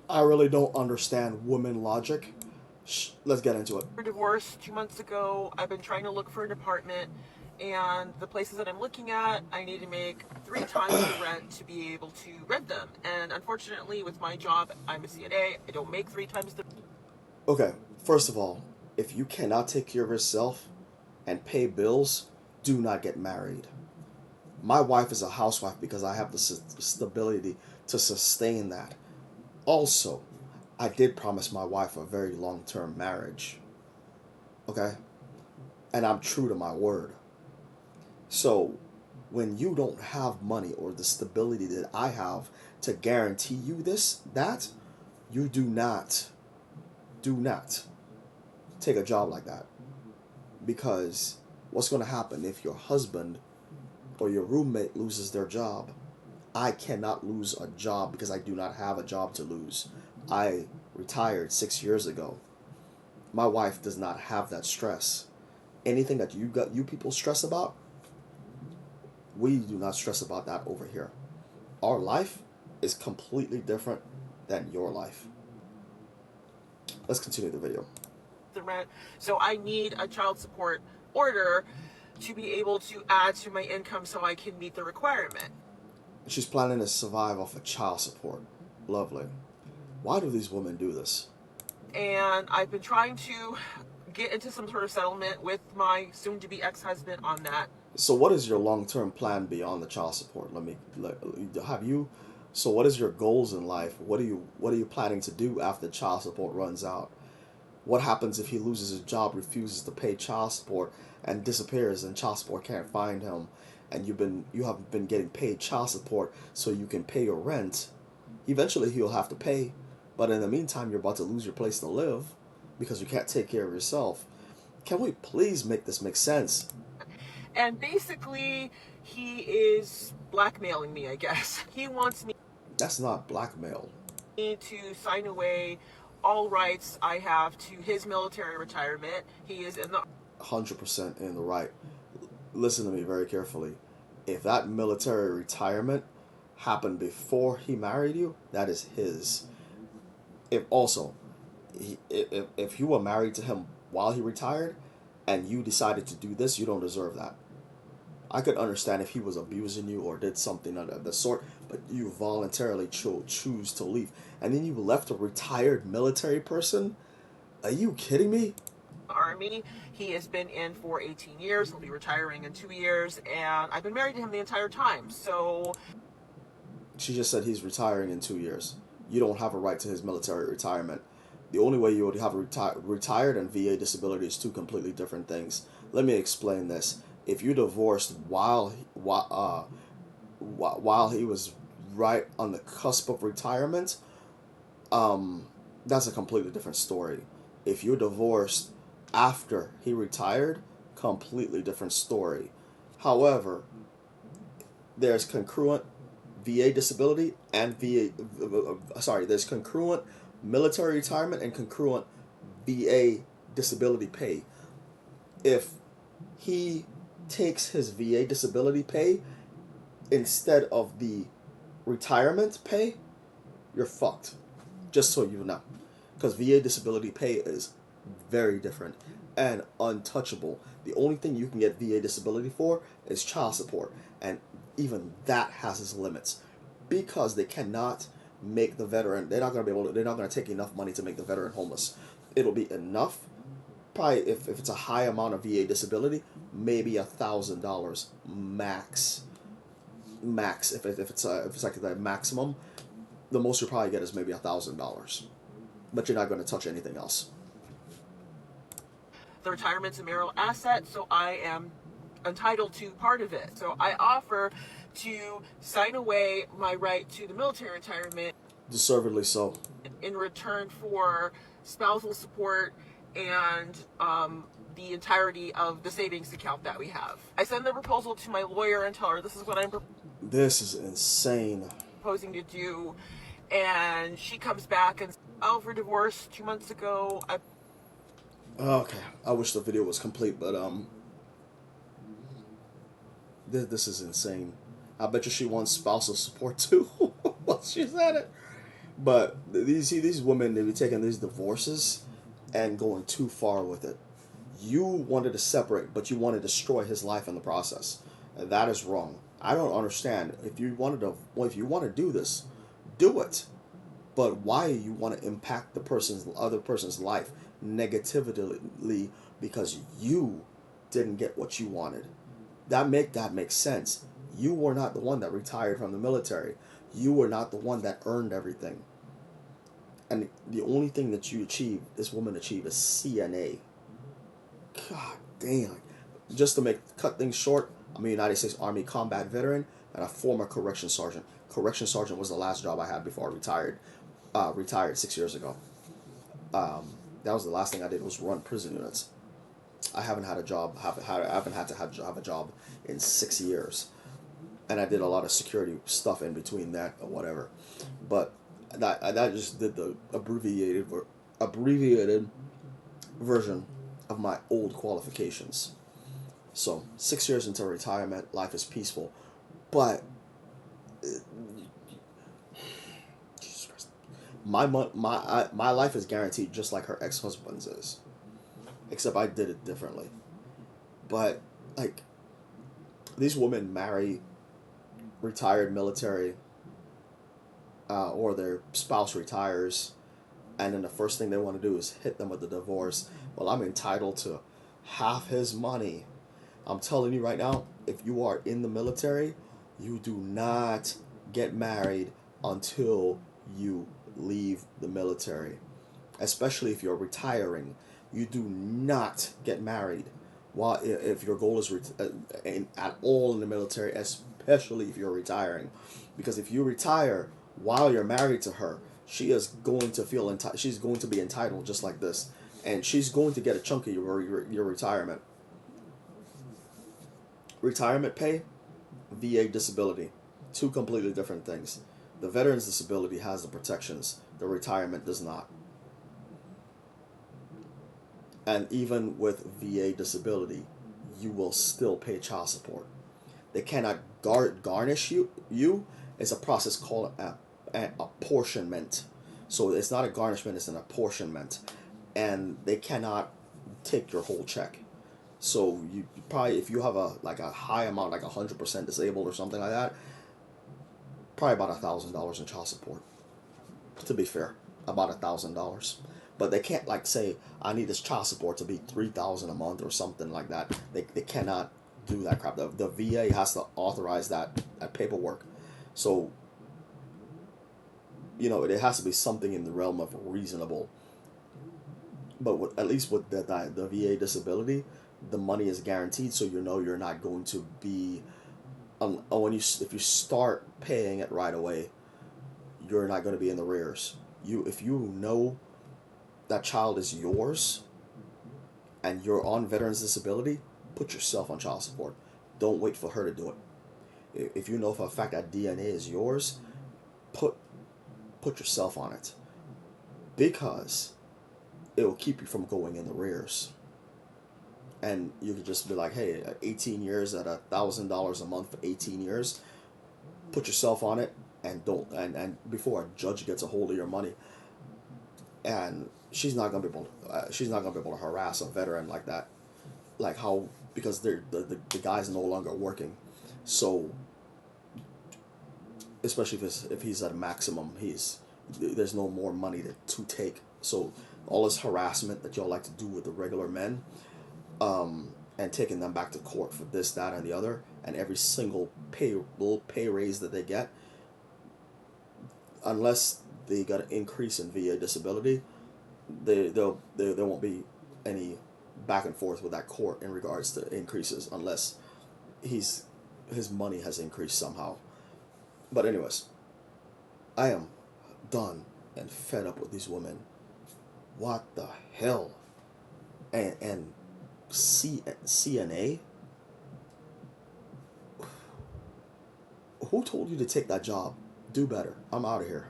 I really don't understand women logic. Let's get into it. For divorce 2 months ago. I've been trying to look for an apartment, and the places that I'm looking at, I need to make 3 times the rent to be able to rent them. And unfortunately, with my job, I'm a CNA. I don't make 3 times the. Okay, first of all, if you cannot take care of yourself and pay bills, do not get married. My wife is a housewife because I have the stability to sustain that. Also, I did promise my wife a very long term marriage. Okay? And I'm true to my word. So, when you don't have money or the stability that I have to guarantee you that, you do not take a job like that. Because what's going to happen if your husband or your roommate loses their job? I cannot lose a job because I do not have a job to lose. I retired 6 years ago. My wife does not have that stress. Anything that you people stress about, we do not stress about that over here. Our life is completely different than your life. Let's continue the video. The rent. So I need a child support order to be able to add to my income so I can meet the requirement. She's planning to survive off of child support. Lovely. Why do these women do this? And I've been trying to get into some sort of settlement with my soon-to-be ex-husband on that. So, what is your long-term plan beyond the child support? Have you. So, what is your goals in life? What are you planning to do after child support runs out? What happens if he loses his job, refuses to pay child support, and disappears, and child support can't find him, and you haven't been getting paid child support so you can pay your rent? Eventually, he'll have to pay, but in the meantime, you're about to lose your place to live because you can't take care of yourself. Can we please make this make sense? And basically, he is blackmailing me, I guess. He wants me That's not blackmail. to sign away all rights I have to his military retirement. He is in the 100% in the right. Listen to me very carefully. If that military retirement happened before he married you, that is his. If also, if you were married to him while he retired and you decided to do this, you don't deserve that. I could understand if he was abusing you or did something of the sort, but you voluntarily choose to leave. And then you left a retired military person? Are you kidding me? Army. He has been in for 18 years. He'll be retiring in 2 years, and I've been married to him the entire time. So She just said he's retiring in 2 years. You don't have a right to his military retirement. The only way you would have retired and VA disability is two completely different things. Let me explain this. If you divorced while he was right on the cusp of retirement, that's a completely different story. If you're divorced after he retired, completely different story. However, there's concurrent VA disability and there's concurrent military retirement and concurrent VA disability pay. If he takes his VA disability pay instead of the retirement pay, you're fucked. Just so you know. Because VA disability pay is very different and untouchable. The only thing you can get VA disability for is child support. And even that has its limits. Because they cannot make the veteran, they're not going to take enough money to make the veteran homeless. It'll be enough, probably if it's a high amount of VA disability, maybe $1,000 max. Max, if it's like the maximum, the most you'll probably get is maybe $1,000, but you're not going to touch anything else. the retirement's a marital asset, so I am entitled to part of it. So I offer to sign away my right to the military retirement Deservedly so. in return for spousal support and the entirety of the savings account that we have. I send the proposal to my lawyer and tell her this is what I'm This is insane. proposing to do, and she comes back and oh, for divorce 2 months ago. Okay, I wish the video was complete, but this is insane. I bet you she wants spousal support too. Well, she said it. But these women, they be taking these divorces and going too far with it. You wanted to separate, but you want to destroy his life in the process. And that is wrong. I don't understand. If you want to do this, do it. But why you want to impact the other person's life negatively because you didn't get what you wanted? That makes sense. You were not the one that retired from the military. You were not the one that earned everything. And the only thing that this woman achieved, is CNA. God damn. Just to cut things short, I'm a United States Army combat veteran and a former correction sergeant. Correction sergeant was the last job I had before I retired. Retired 6 years ago. That was the last thing I did, was run prison units. I haven't had a job. I haven't had to have a job in 6 years, and I did a lot of security stuff in between that or whatever. But that just did the abbreviated version of my old qualifications. So 6 years into retirement, life is peaceful, but Jesus Christ, my life is guaranteed just like her ex husband's is, except I did it differently. But like, these women marry retired military, or their spouse retires, and then the first thing they want to do is hit them with the divorce. Well, I'm entitled to half his money. I'm telling you right now, if you are in the military, you do not get married until you leave the military. Especially if you're retiring, you do not get married while if your goal is at all in the military, especially if you're retiring, because if you retire while you're married to her, she is going to feel entitled. She's going to be entitled just like this, and she's going to get a chunk of your retirement. Retirement pay, VA disability, two completely different things. The veteran's disability has the protections. The retirement does not. And even with VA disability, you will still pay child support. They cannot garnish you. It's a process called an apportionment. So it's not a garnishment, it's an apportionment. And they cannot take your whole check. So you probably, if you have a high amount, like 100% disabled or something like that, probably about $1,000 in child support. To be fair, about $1,000. But they can't like say, I need this child support to be 3,000 a month or something like that. They cannot do that crap. The VA has to authorize that paperwork. So it has to be something in the realm of reasonable. But at least with the VA disability, the money is guaranteed, so you're not going to be if you start paying it right away, you're not going to be in the rears. If you know that child is yours and you're on veterans disability, put yourself on child support. Don't wait for her to do it. If you know for a fact that DNA is yours, put yourself on it, because it will keep you from going in the rears. And you could just be like, hey, 18 years at $1,000 a month for 18 years, put yourself on it, and don't and before a judge gets a hold of your money. And she's not gonna be able to harass a veteran like that, like how, because the guy's no longer working, so especially if he's at a maximum, there's no more money to take. So all this harassment that y'all like to do with the regular men, and taking them back to court for this, that, and the other, and every single little pay raise that they get, unless they got an increase in VA disability, there won't be any back and forth with that court in regards to increases, unless his money has increased somehow. But anyways, I am done and fed up with these women. What the hell? And CNA? Who told you to take that job? Do better. I'm out of here.